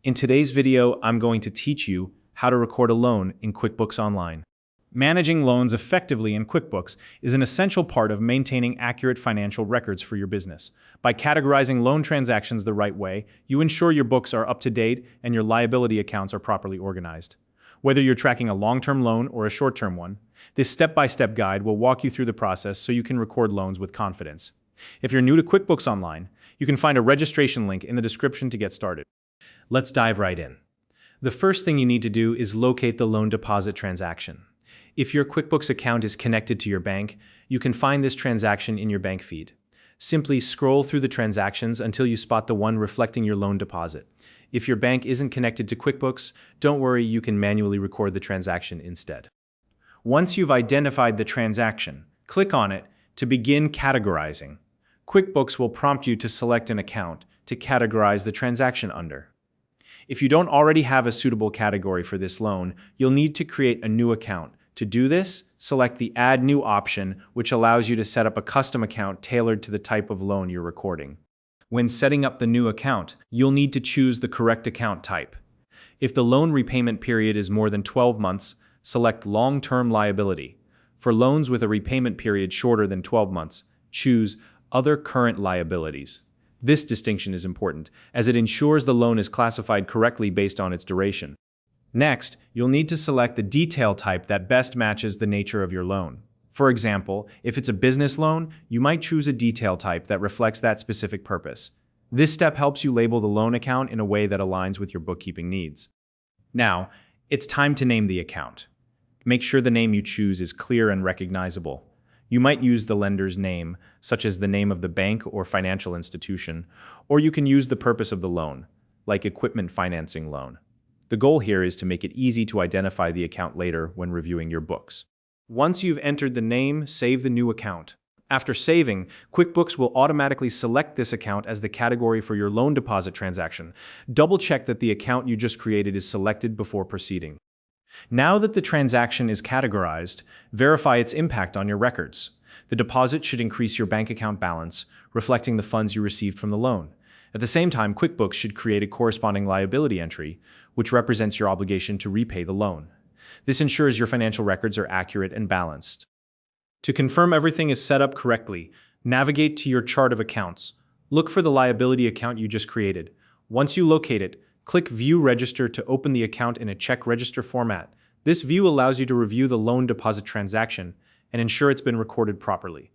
In today's video, I'm going to teach you how to record a loan in QuickBooks Online. Managing loans effectively in QuickBooks is an essential part of maintaining accurate financial records for your business. By categorizing loan transactions the right way, you ensure your books are up to date and your liability accounts are properly organized. Whether you're tracking a long-term loan or a short-term one, this step-by-step guide will walk you through the process so you can record loans with confidence. If you're new to QuickBooks Online, you can find a registration link in the description to get started. Let's dive right in. The first thing you need to do is locate the loan deposit transaction. If your QuickBooks account is connected to your bank, you can find this transaction in your bank feed. Simply scroll through the transactions until you spot the one reflecting your loan deposit. If your bank isn't connected to QuickBooks, don't worry, you can manually record the transaction instead. Once you've identified the transaction, click on it to begin categorizing. QuickBooks will prompt you to select an account to categorize the transaction under. If you don't already have a suitable category for this loan, you'll need to create a new account. To do this, select the Add New option, which allows you to set up a custom account tailored to the type of loan you're recording. When setting up the new account, you'll need to choose the correct account type. If the loan repayment period is more than 12 months, select Long-Term Liability. For loans with a repayment period shorter than 12 months, choose Other Current Liabilities. This distinction is important, as it ensures the loan is classified correctly based on its duration. Next, you'll need to select the detail type that best matches the nature of your loan. For example, if it's a business loan, you might choose a detail type that reflects that specific purpose. This step helps you label the loan account in a way that aligns with your bookkeeping needs. Now, it's time to name the account. Make sure the name you choose is clear and recognizable. You might use the lender's name, such as the name of the bank or financial institution, or you can use the purpose of the loan, like equipment financing loan. The goal here is to make it easy to identify the account later when reviewing your books. Once you've entered the name, save the new account. After saving, QuickBooks will automatically select this account as the category for your loan deposit transaction. Double-check that the account you just created is selected before proceeding. Now that the transaction is categorized, verify its impact on your records. The deposit should increase your bank account balance, reflecting the funds you received from the loan. At the same time, QuickBooks should create a corresponding liability entry, which represents your obligation to repay the loan. This ensures your financial records are accurate and balanced. To confirm everything is set up correctly, navigate to your chart of accounts. Look for the liability account you just created. Once you locate it, click View Register to open the account in a check register format. This view allows you to review the loan deposit transaction and ensure it's been recorded properly.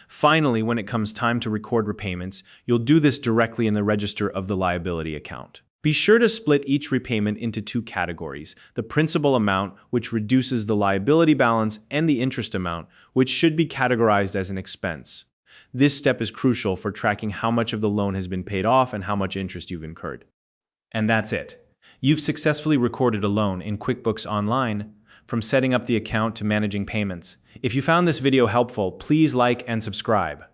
Finally, when it comes time to record repayments, you'll do this directly in the register of the liability account. Be sure to split each repayment into two categories: the principal amount, which reduces the liability balance, and the interest amount, which should be categorized as an expense. This step is crucial for tracking how much of the loan has been paid off and how much interest you've incurred. And that's it. You've successfully recorded a loan in QuickBooks Online, from setting up the account to managing payments. If you found this video helpful, please like and subscribe.